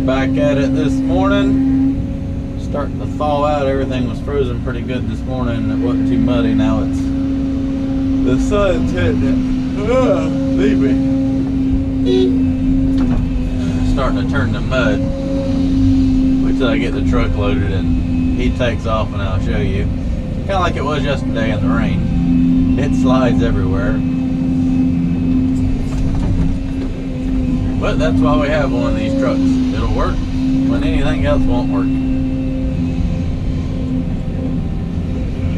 back at it this morning. Starting to thaw out. Everything was frozen pretty good this morning. It wasn't too muddy. Now it's the sun's hitting it. Baby. It's starting to turn to mud. Wait till I get the truck loaded and he takes off and I'll show you. Kind of like it was yesterday in the rain. It slides everywhere. But that's why we have one of these trucks. It'll work when anything else won't work.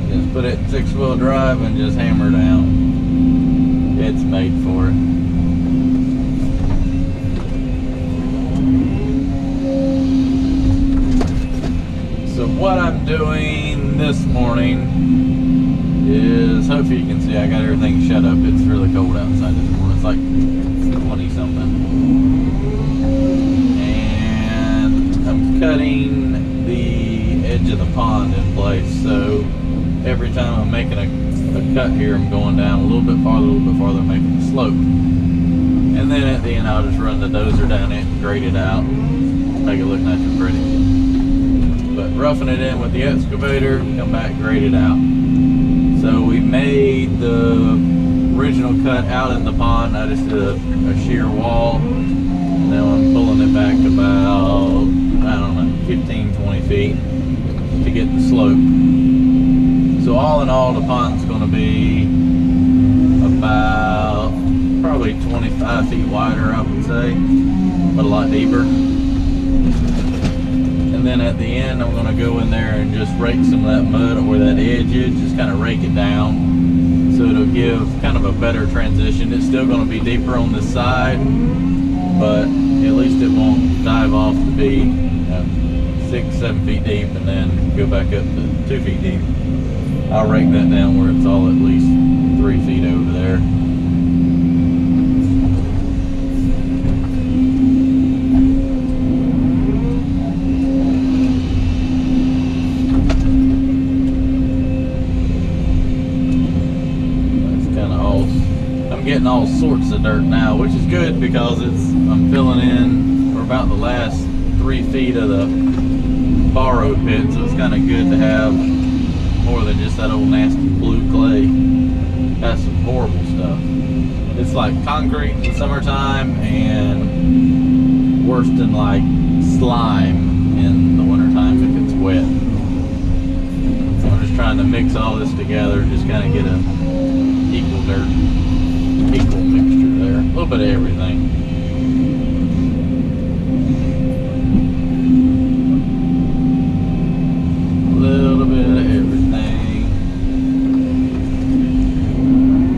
Just put it in 6-wheel drive and just hammer down. It's made for it. So what I'm doing this morning is, hopefully you can see I got everything shut up. It's really cold outside this morning. It's like 20 something. And I'm cutting the edge of the pond in place, so every time I'm making a cut here, I'm going down a little bit farther, making a slope. And then at the end I'll just run the dozer down it and grade it out, make it look nice and pretty. But roughing it in with the excavator, come back, grade it out. So we made the original cut out in the pond. I just did a sheer wall. Now I'm pulling it back about, I don't know, 15-20 feet to get the slope. So all in all, the pond's going to be about probably 25 feet wider, I would say, but a lot deeper. And then at the end, I'm going to go in there and just rake some of that mud where that edge is, just kind of rake it down. So it'll give kind of a better transition. It's still going to be deeper on this side, but at least it won't dive off to be 6-7 feet deep and then go back up to 2 feet deep. I'll rake that down where it's all at least 3 feet over there. Getting all sorts of dirt now, which is good because I'm filling in for about the last 3 feet of the borrow pit, so it's kind of good to have more than just that old nasty blue clay. That's some horrible stuff. It's like concrete in the summertime and worse than like slime in the wintertime if it's wet. So I'm just trying to mix all this together, just kind of get a equal mixture there. A little bit of everything. A little bit of everything.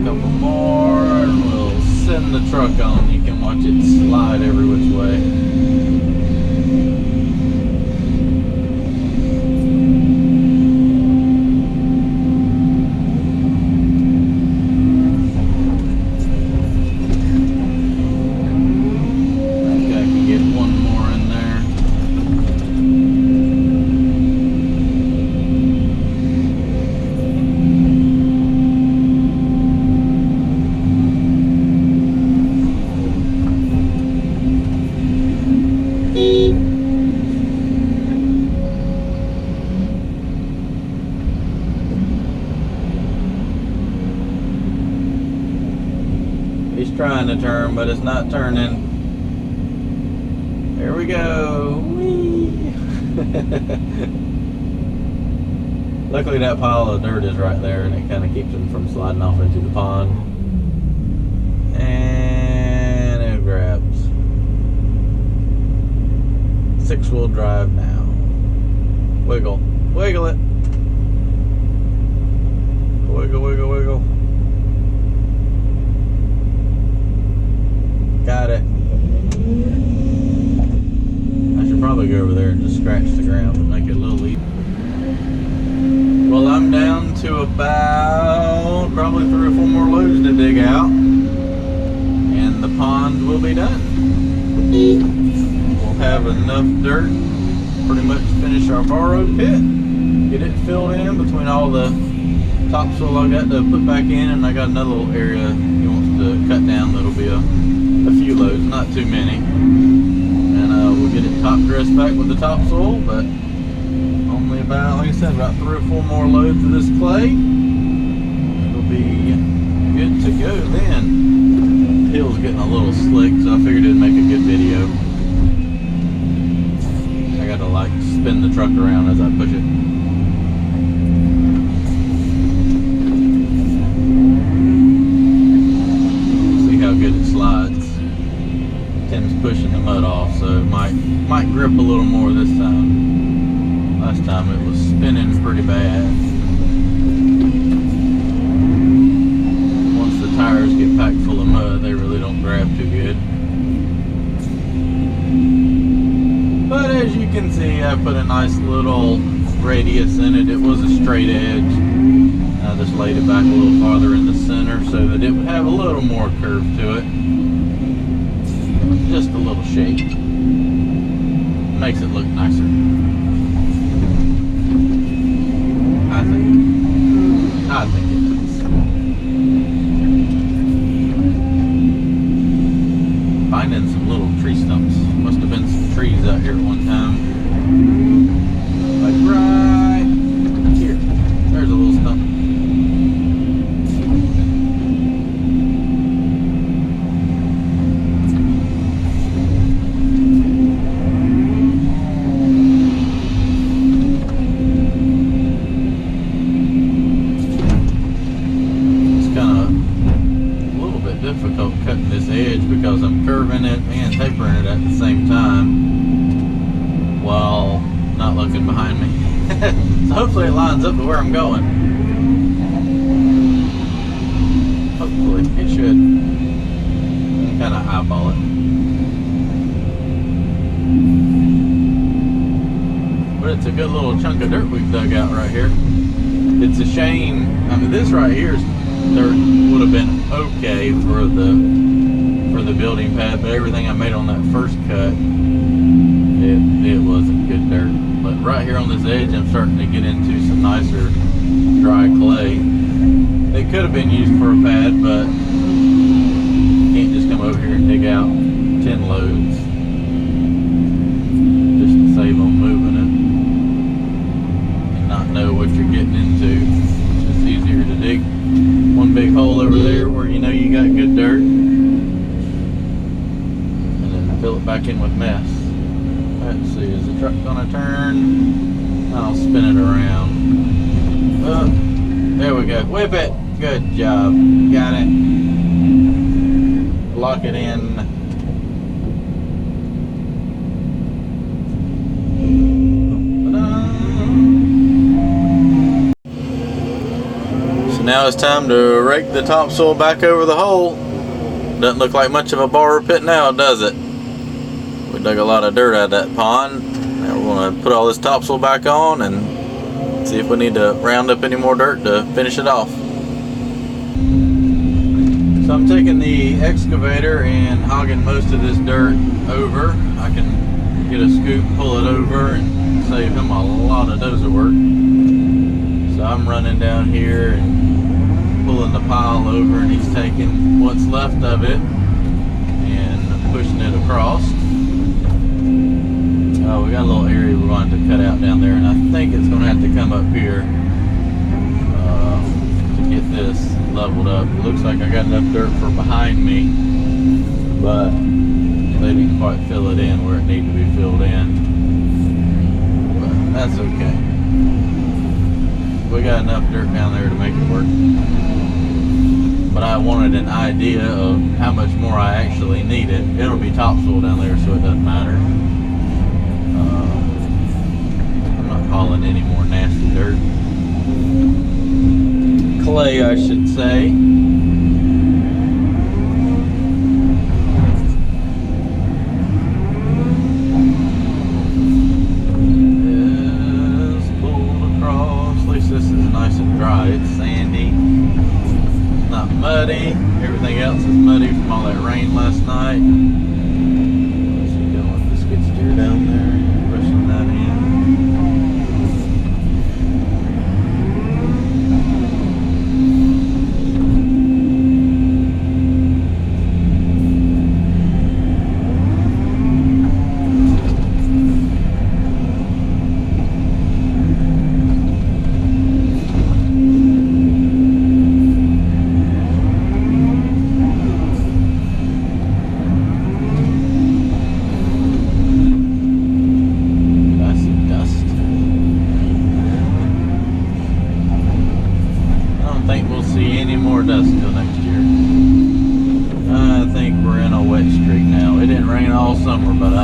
A couple more and we'll send the truck on. You can watch it slide every which way. Trying to turn, but it's not turning. There we go. Whee! Luckily that pile of dirt is right there and it kind of keeps them from sliding off into the pond. And it grabs. 6-wheel drive now. Wiggle. Wiggle it. Wiggle, wiggle, wiggle. Got it. I should probably go over there and just scratch the ground and make it a little easier. Well, I'm down to about probably 3 or 4 more loads to dig out, and the pond will be done. We'll have enough dirt to pretty much finish our borrowed pit, get it filled in between all the topsoil I got to put back in, and I got another little area he wants to cut down that'll be a few loads, not too many, and we'll get it top back with the topsoil, but only about, like I said, about 3 or 4 more loads of this clay. It'll be good to go then. The hill's getting a little slick, so I figured it'd make a good video. I gotta like spin the truck around as I push it. See how good it slides. Tim's pushing the mud off, so it might grip a little more this time. Last time it was spinning pretty bad. Once the tires get packed full of mud, they really don't grab too good. But as you can see, I put a nice little radius in it. It was a straight edge. I just laid it back a little farther in the center so that it would have a little more curve to it. Just a little shape. Makes it look nicer. I think it does. Finding some little tree stumps. Must have been some trees out here at one time. Like right here. There's a little stump. Difficult cutting this edge because I'm curving it and tapering it at the same time while not looking behind me. So hopefully it lines up to where I'm going. Hopefully it should. Kind of eyeball it. But it's a good little chunk of dirt we've dug out right here. It's a shame. I mean, this right here is dirt would have been okay for the building pad, but everything I made on that first cut, it wasn't good dirt. But right here on this edge, I'm starting to get into some nicer dry clay. It could have been used for a pad, but you can't just come over here and dig out 10 loads just to save on moving it and not know what you're getting into. It's just easier to dig one big hole over there where you know you got good dirt and then fill it back in with mess. Let's see, is the truck gonna turn? I'll spin it around. Oh, there we go. Whip it. Good job. Got it. Lock it in. Now it's time to rake the topsoil back over the hole. Doesn't look like much of a borrow pit now, does it? We dug a lot of dirt out of that pond. Now we're going to put all this topsoil back on and see if we need to round up any more dirt to finish it off. So I'm taking the excavator and hogging most of this dirt over. I can get a scoop, pull it over, and save him a lot of dozer work. So I'm running down here and pulling the pile over, and he's taking what's left of it and pushing it across. Oh, we got a little area we're going to cut out down there, and I think it's going to have to come up here to get this leveled up. It looks like I got enough dirt for behind me, but they didn't quite fill it in where it needed to be filled in. But that's okay. We got enough dirt down there to make it work. But I wanted an idea of how much more I actually needed. It'll be topsoil down there, so it doesn't matter. I'm not hauling any more nasty dirt. Clay, I should say. This is nice and dry. It's sandy. It's not muddy. Everything else is muddy from all that rain last night. What's he doing with the skid steer down there? Pushing that in.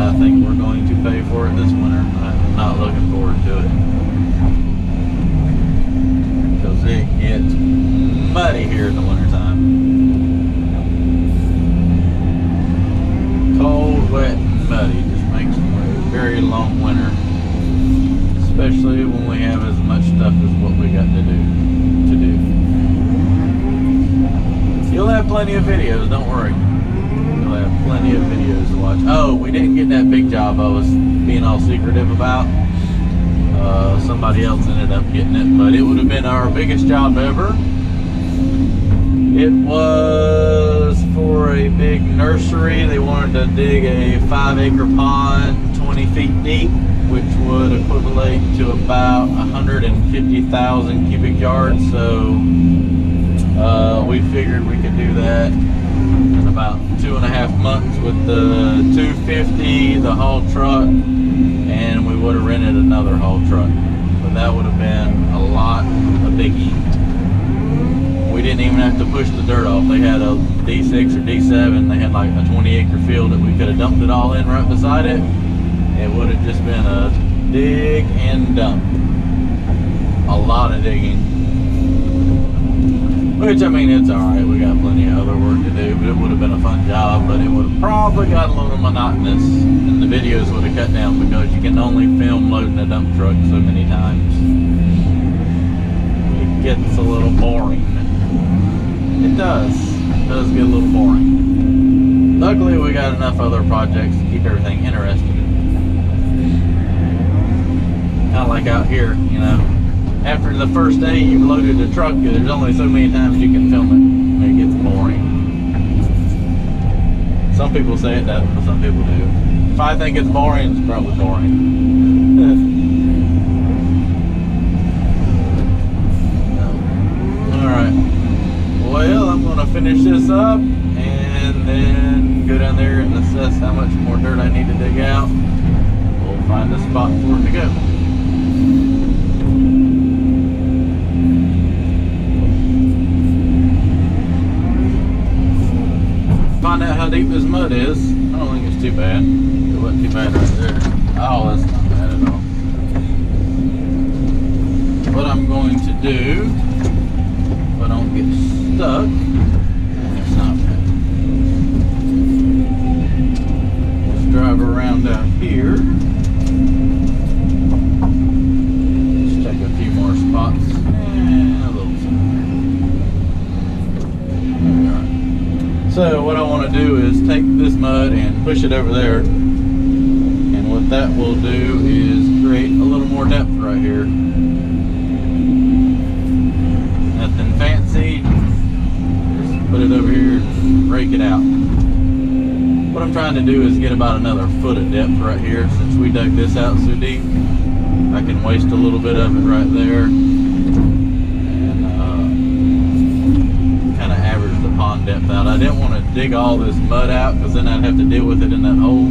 I think we're going to pay for it this winter. I'm not looking forward to it. Because it gets muddy here in the wintertime. Cold, wet, and muddy just makes for a very long winter. Especially when we have as much stuff as what we got to do. You'll have plenty of videos, don't worry. You'll have plenty of videos to watch. Oh, we didn't get that big job I was being all secretive about. Somebody else ended up getting it, but it would have been our biggest job ever. It was for a big nursery. They wanted to dig a 5-acre pond, 20 feet deep, which would equivalent to about 150,000 cubic yards. So we figured we could do that in about 2.5 months with the 250, the haul truck, and we would have rented another haul truck. But that would have been a lot of biggie. We didn't even have to push the dirt off. They had a D6 or D7. They had like a 20-acre field that we could have dumped it all in right beside it. It would have just been a dig and dump. A lot of digging. Which, I mean, it's alright. We got plenty of other work to do, but it would have been a fun job, but it would have probably got a little monotonous, and the videos would have cut down because you can only film loading a dump truck so many times. It gets a little boring. It does. It does get a little boring. Luckily, we got enough other projects to keep everything interesting. Kind of like out here, you know. After the first day you've loaded a truck, there's only so many times you can film it. It gets boring. Some people say it doesn't, but some people do. If I think it's boring, it's probably boring. Alright. Well, I'm going to finish this up and then go down there and assess how much more dirt I need to dig out. We'll find a spot for it to go. Find out how deep this mud is. I don't think it's too bad. It wasn't too bad right there. Oh, that's not bad at all. What I'm going to do, if I don't get stuck, it's not bad. Let's drive around out here. Let's check a few more spots. And a little So what I want to do is take this mud and push it over there, and what that will do is create a little more depth right here. Nothing fancy, just put it over here and rake it out. What I'm trying to do is get about another foot of depth right here. Since we dug this out so deep, I can waste a little bit of it right there. Pond depth out. I didn't want to dig all this mud out because then I'd have to deal with it in that hole.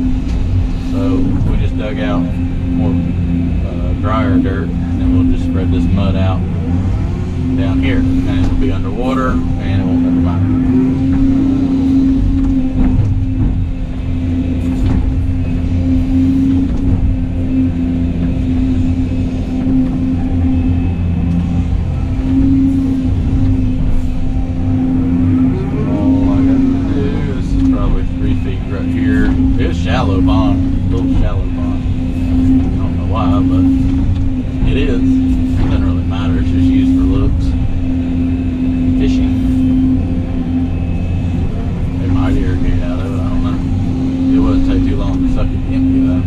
So we just dug out more drier dirt, and then we'll just spread this mud out down here, and it'll be underwater and it won't ever matter. Shallow pond, a little shallow pond. I don't know why, but it is. It doesn't really matter, it's just used for looks. Fishing. They might irrigate out of it, I don't know. It wouldn't take too long to suck it empty though.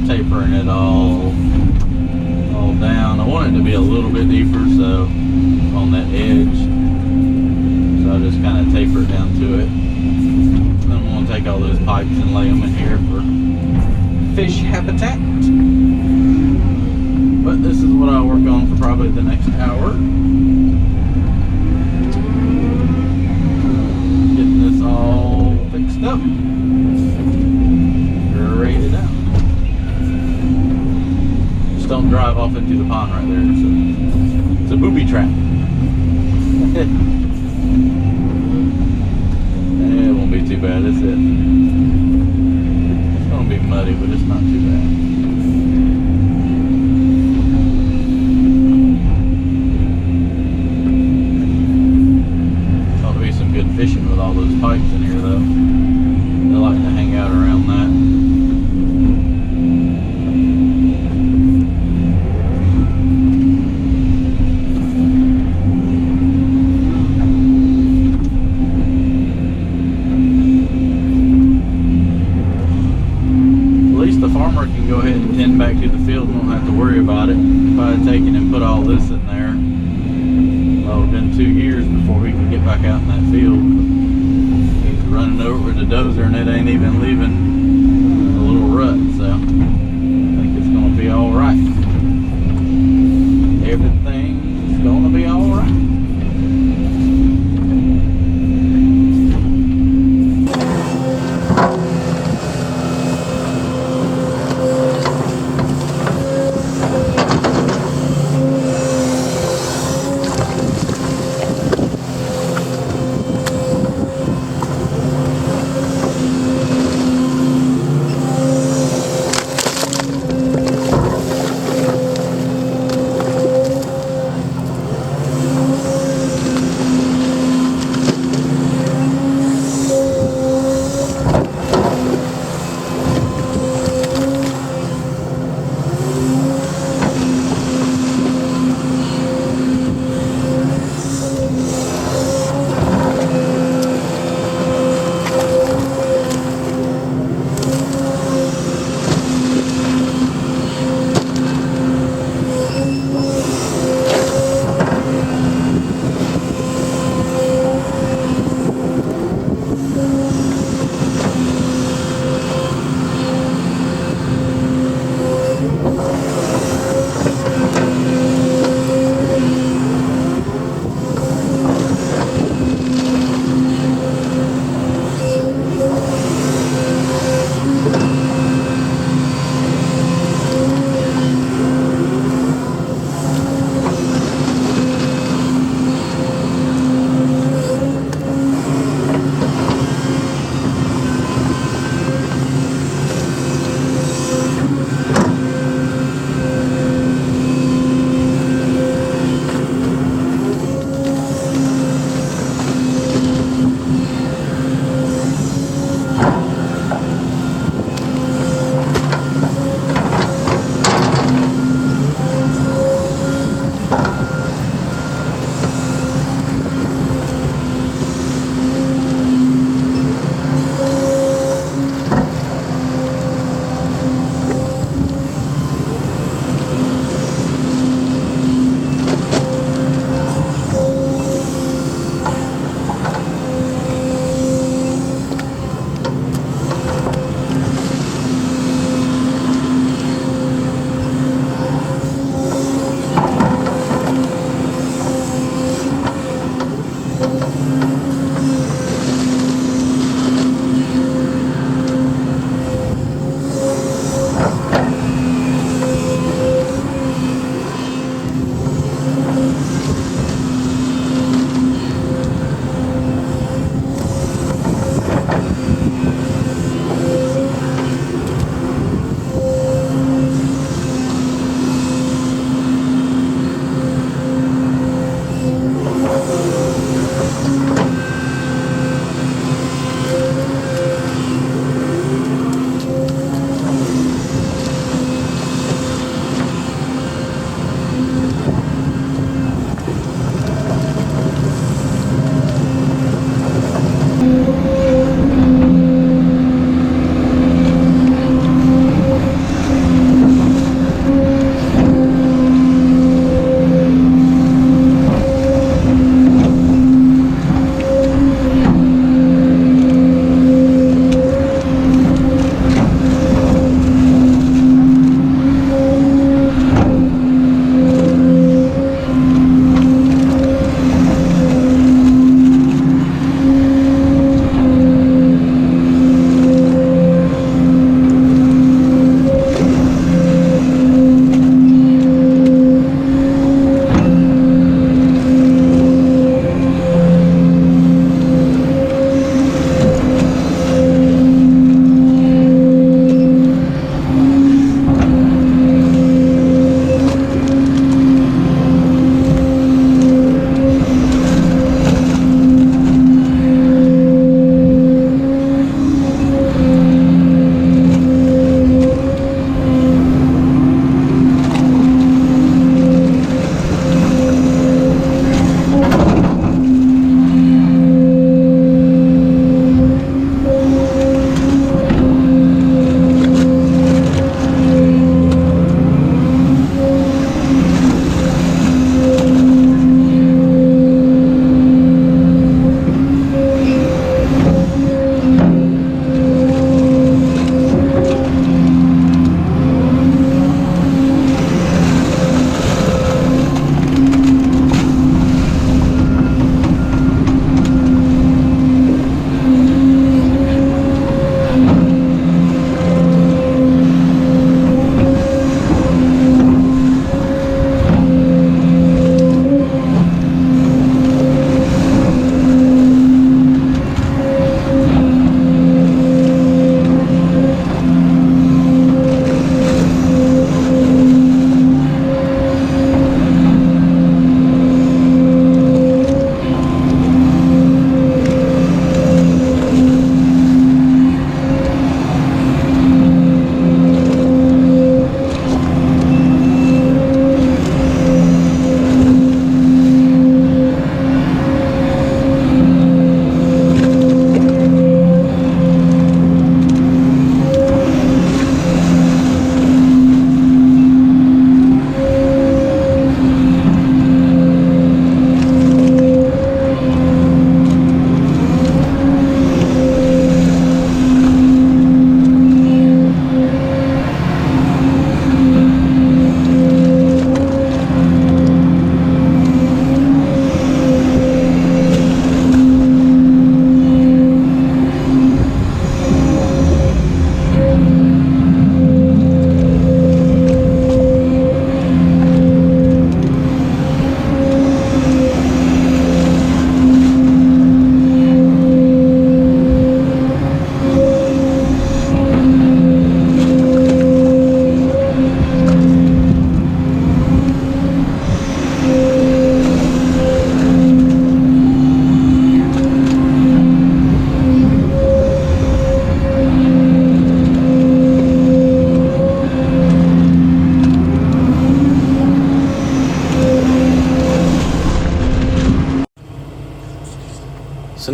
Tapering it all down. I want it to be a little bit deeper, so on that edge. So I just kind of taper it down to it. Then I'm going to take all those pipes and lay them in here for fish habitat. But this is what I'll work on for probably the next hour. Getting this all up. Grade it out. Just don't drive off into the pond right there. It's a booby trap. It won't be too bad, is it? It's gonna be muddy, but it's not too bad. Good fishing with all those pipes in here though. They like to hang out around that. At least the farmer can go ahead and tend back to the field and won't have to worry about it. If I had taken and put all this in there, well, it's been 2 years before he can get back out in that field. He's running over with the dozer and it ain't even leaving a little rut, so I think it's gonna be alright. Everything's gonna be alright.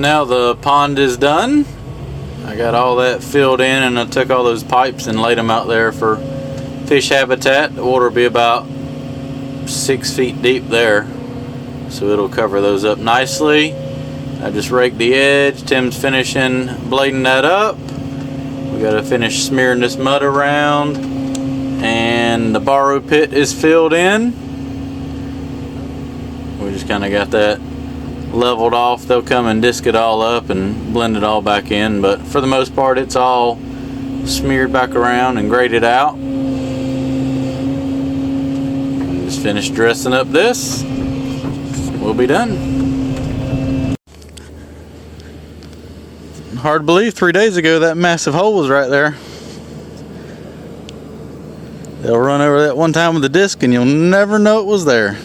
now the pond is done. I got all that filled in, and I took all those pipes and laid them out there for fish habitat. The water will be about 6 feet deep there, so it'll cover those up nicely. I just raked the edge. Tim's finishing blading that up. We got to finish smearing this mud around, and the borrow pit is filled in. We just kind of got that leveled off. They'll come and disc it all up and blend it all back in, but for the most part it's all smeared back around and graded out. Just finished dressing up this. We'll be done. Hard to believe 3 days ago that massive hole was right there. They'll run over that one time with the disc and you'll never know it was there.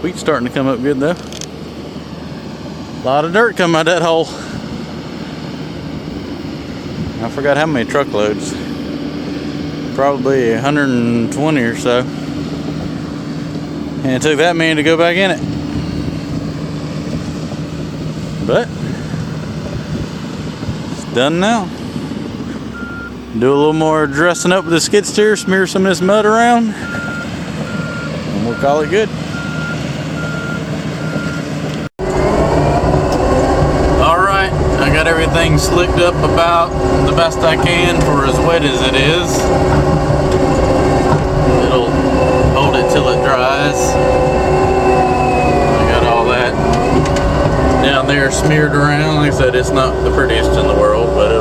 Wheat's starting to come up good though. A lot of dirt come out of that hole. I forgot how many truckloads. Probably 120 or so. And it took that many to go back in it. But it's done now. Do a little more dressing up with the skid steer, smear some of this mud around, and we'll call it good. Alright, I got everything slicked up about the best I can for as wet as it is. It'll hold it till it dries. I got all that down there smeared around. Like I said, it's not the prettiest in the world, but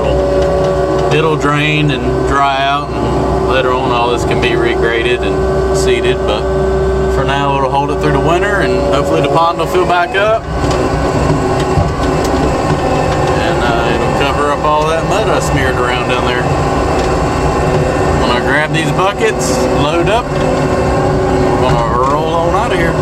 it'll drain and dry out, and later on all this can be regraded and seeded, but for now it'll hold it through the winter, and hopefully the pond will fill back up, and it'll cover up all that mud I smeared around down there. When I grab these buckets, load up, we're gonna roll on out of here.